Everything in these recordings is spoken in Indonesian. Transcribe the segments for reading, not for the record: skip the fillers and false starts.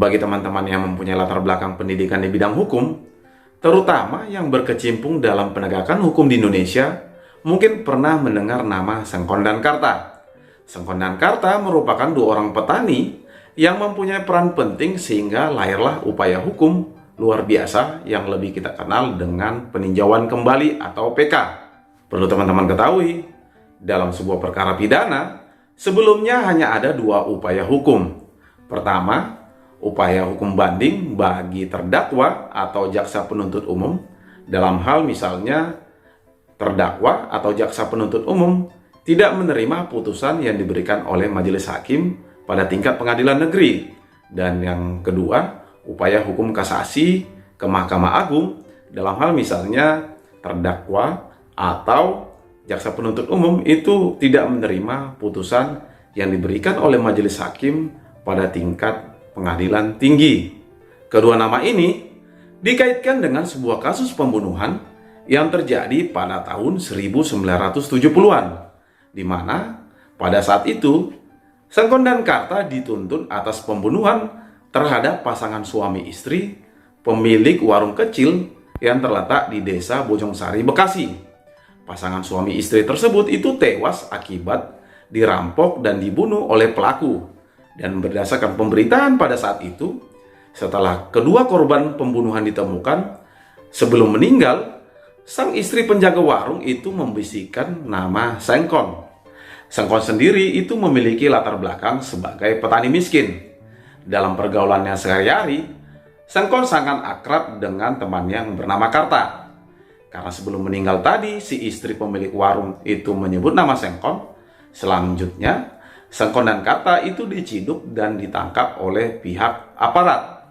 Bagi teman-teman yang mempunyai latar belakang pendidikan di bidang hukum, terutama yang berkecimpung dalam penegakan hukum di Indonesia, mungkin pernah mendengar nama Sengkon dan Karta. Sengkon dan Karta merupakan dua orang petani yang mempunyai peran penting sehingga lahirlah upaya hukum luar biasa yang lebih kita kenal dengan peninjauan kembali atau PK. Perlu teman-teman ketahui, dalam sebuah perkara pidana, sebelumnya hanya ada dua upaya hukum. Pertama, upaya hukum banding bagi terdakwa atau jaksa penuntut umum dalam hal misalnya terdakwa atau jaksa penuntut umum tidak menerima putusan yang diberikan oleh majelis hakim pada tingkat pengadilan negeri. Dan yang kedua, upaya hukum kasasi ke Mahkamah Agung dalam hal misalnya terdakwa atau jaksa penuntut umum itu tidak menerima putusan yang diberikan oleh majelis hakim pada tingkat pengadilan tinggi. Kedua nama ini dikaitkan dengan sebuah kasus pembunuhan yang terjadi pada tahun 1970-an, di mana pada saat itu Sengkon dan Karta dituntut atas pembunuhan terhadap pasangan suami istri pemilik warung kecil yang terletak di Desa Bojongsari, Bekasi. Pasangan suami istri tersebut itu tewas akibat dirampok dan dibunuh oleh pelaku. Dan berdasarkan pemberitaan pada saat itu, setelah kedua korban pembunuhan ditemukan, sebelum meninggal, sang istri penjaga warung itu membisikkan nama Sengkon. Sengkon sendiri itu memiliki latar belakang sebagai petani miskin. Dalam pergaulannya sehari-hari, Sengkon sangat akrab dengan temannya yang bernama Karta. Karena sebelum meninggal tadi, si istri pemilik warung itu menyebut nama Sengkon, selanjutnya Sengkon dan Karta itu diciduk dan ditangkap oleh pihak aparat.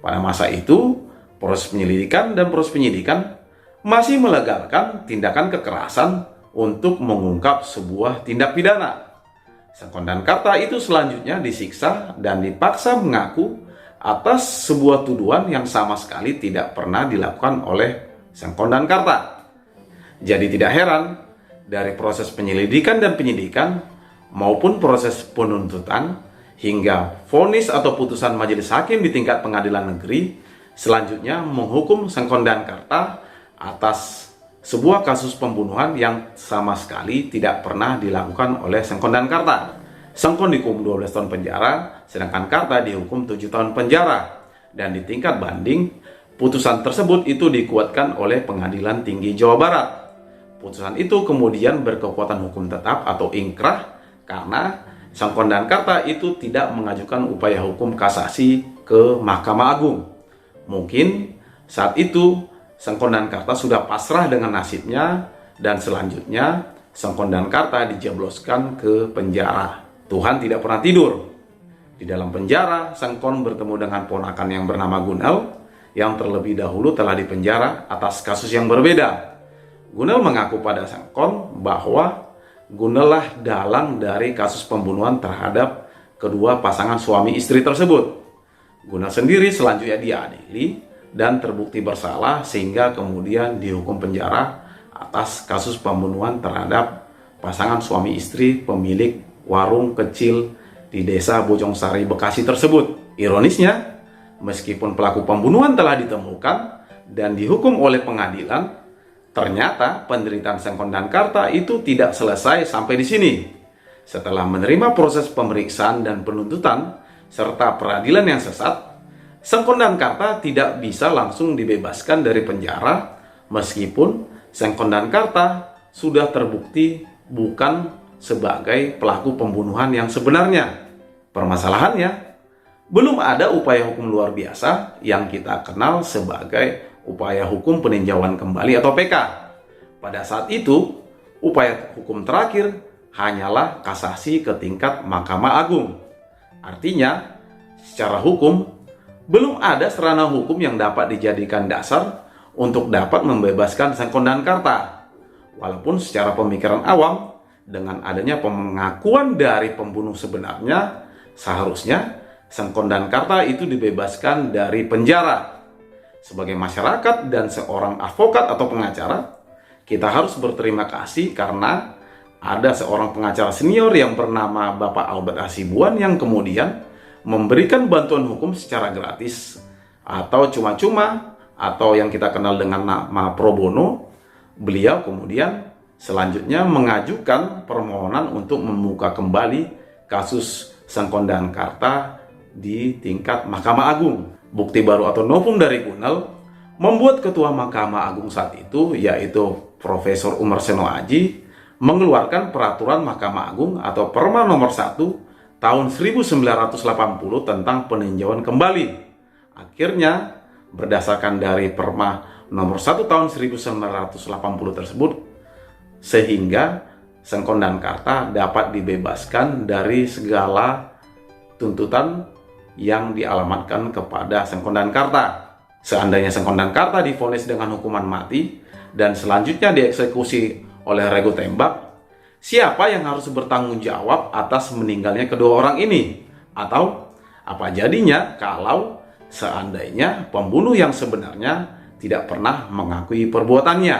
Pada masa itu, proses penyelidikan dan proses penyidikan masih melegalkan tindakan kekerasan untuk mengungkap sebuah tindak pidana. Sengkon dan Karta itu selanjutnya disiksa dan dipaksa mengaku atas sebuah tuduhan yang sama sekali tidak pernah dilakukan oleh Sengkon dan Karta. Jadi tidak heran, dari proses penyelidikan dan penyidikan maupun proses penuntutan hingga vonis atau putusan majelis hakim di tingkat pengadilan negeri selanjutnya menghukum Sengkon dan Karta atas sebuah kasus pembunuhan yang sama sekali tidak pernah dilakukan oleh Sengkon dan Karta. Sengkon dihukum 12 tahun penjara, sedangkan Karta dihukum 7 tahun penjara. Dan di tingkat banding, putusan tersebut itu dikuatkan oleh Pengadilan Tinggi Jawa Barat. Putusan itu kemudian berkekuatan hukum tetap atau ingkrah karena Sengkon dan Karta itu tidak mengajukan upaya hukum kasasi ke Mahkamah Agung. Mungkin saat itu Sengkon dan Karta sudah pasrah dengan nasibnya dan selanjutnya Sengkon dan Karta dijebloskan ke penjara. Tuhan tidak pernah tidur. Di dalam penjara, Sengkon bertemu dengan ponakan yang bernama Gunel yang terlebih dahulu telah dipenjara atas kasus yang berbeda. Gunel mengaku pada Sengkon bahwa Gunel lah dalang dari kasus pembunuhan terhadap kedua pasangan suami istri tersebut. Gunel sendiri selanjutnya diadili dan terbukti bersalah sehingga kemudian dihukum penjara atas kasus pembunuhan terhadap pasangan suami istri pemilik warung kecil di Desa Bojongsari, Bekasi tersebut. Ironisnya, meskipun pelaku pembunuhan telah ditemukan dan dihukum oleh pengadilan, ternyata penderitaan Sengkon dan Karta itu tidak selesai sampai di sini. Setelah menerima proses pemeriksaan dan penuntutan serta peradilan yang sesat, Sengkon dan Karta tidak bisa langsung dibebaskan dari penjara meskipun Sengkon dan Karta sudah terbukti bukan sebagai pelaku pembunuhan yang sebenarnya. Permasalahannya, belum ada upaya hukum luar biasa yang kita kenal sebagai upaya hukum peninjauan kembali atau PK. Pada saat itu, upaya hukum terakhir hanyalah kasasi ke tingkat Mahkamah Agung. Artinya, secara hukum, belum ada sarana hukum yang dapat dijadikan dasar untuk dapat membebaskan Sengkon dan Karta. Walaupun secara pemikiran awam, dengan adanya pengakuan dari pembunuh sebenarnya, seharusnya Sengkon dan Karta itu dibebaskan dari penjara. Sebagai masyarakat dan seorang advokat atau pengacara, kita harus berterima kasih karena ada seorang pengacara senior yang bernama Bapak Albert Hasibuan yang kemudian memberikan bantuan hukum secara gratis atau cuma-cuma atau yang kita kenal dengan nama pro bono. Beliau kemudian selanjutnya mengajukan permohonan untuk membuka kembali kasus Sengkondan Karta di tingkat Mahkamah Agung. Bukti baru atau novum dari Kunel membuat Ketua Mahkamah Agung saat itu, yaitu Profesor Umar Seno Aji, mengeluarkan peraturan Mahkamah Agung atau Perma nomor 1 tahun 1980 tentang peninjauan kembali. Akhirnya, berdasarkan dari Perma nomor 1 tahun 1980 tersebut, sehingga Sengkondan Karta dapat dibebaskan dari segala tuntutan yang dialamatkan kepada Sengkondan Karta. Seandainya Sengkondan Karta divonis dengan hukuman mati dan selanjutnya dieksekusi oleh regu tembak, siapa yang harus bertanggung jawab atas meninggalnya kedua orang ini? Atau apa jadinya kalau seandainya pembunuh yang sebenarnya tidak pernah mengakui perbuatannya?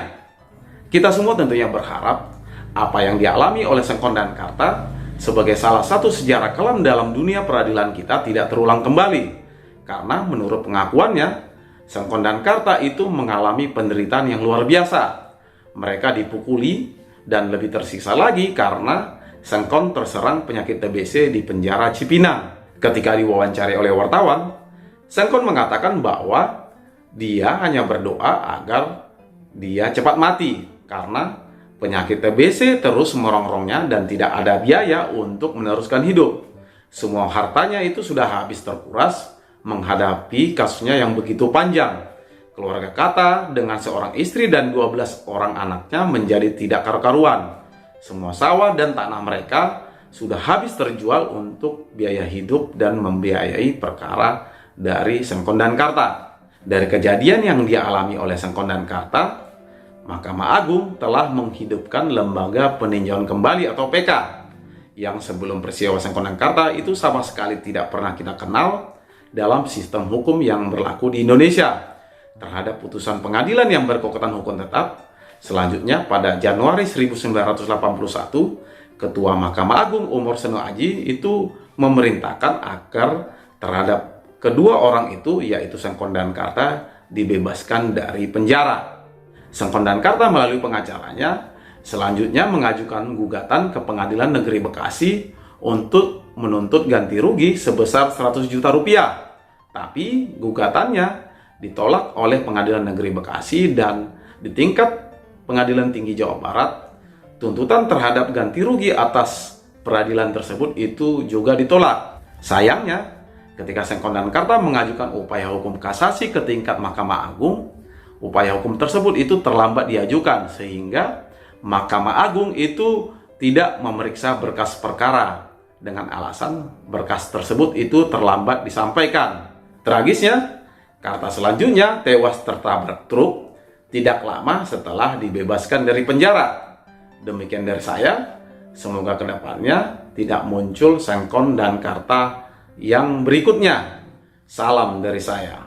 Kita semua tentunya berharap apa yang dialami oleh Sengkondan Karta sebagai salah satu sejarah kelam dalam dunia peradilan kita tidak terulang kembali. Karena menurut pengakuannya, Sengkondan Karta itu mengalami penderitaan yang luar biasa. Mereka dipukuli dan lebih tersiksa lagi karena Sengkon terserang penyakit TBC di penjara Cipinang. Ketika diwawancari oleh wartawan, Sengkon mengatakan bahwa dia hanya berdoa agar dia cepat mati karena penyakit TBC terus merongrongnya dan tidak ada biaya untuk meneruskan hidup. Semua hartanya itu sudah habis terkuras menghadapi kasusnya yang begitu panjang. Keluarga Karta dengan seorang istri dan 12 orang anaknya menjadi tidak karu-karuan. Semua sawah dan tanah mereka sudah habis terjual untuk biaya hidup dan membiayai perkara dari Sengkondan Karta. Dari kejadian yang dialami oleh Sengkondan Karta, Mahkamah Agung telah menghidupkan Lembaga Peninjauan Kembali atau PK, yang sebelum peristiwa Sengkondan Karta itu sama sekali tidak pernah kita kenal dalam sistem hukum yang berlaku di Indonesia. Terhadap putusan pengadilan yang berkekuatan hukum tetap, selanjutnya pada Januari 1981, Ketua Mahkamah Agung Umar Seno Aji itu memerintahkan agar terhadap kedua orang itu, yaitu Sengkondan Karta, dibebaskan dari penjara. Sengkondan Karta melalui pengacaranya selanjutnya mengajukan gugatan ke Pengadilan Negeri Bekasi untuk menuntut ganti rugi sebesar 100 juta rupiah. Tapi gugatannya ditolak oleh Pengadilan Negeri Bekasi dan di tingkat Pengadilan Tinggi Jawa Barat, tuntutan terhadap ganti rugi atas peradilan tersebut itu juga ditolak. Sayangnya, ketika Sengkondan Karta mengajukan upaya hukum kasasi ke tingkat Mahkamah Agung, upaya hukum tersebut itu terlambat diajukan sehingga Mahkamah Agung itu tidak memeriksa berkas perkara dengan alasan berkas tersebut itu terlambat disampaikan. Tragisnya, Karta selanjutnya tewas tertabrak truk tidak lama setelah dibebaskan dari penjara. Demikian dari saya, semoga kedepannya tidak muncul Sengkon dan Karta yang berikutnya. Salam dari saya.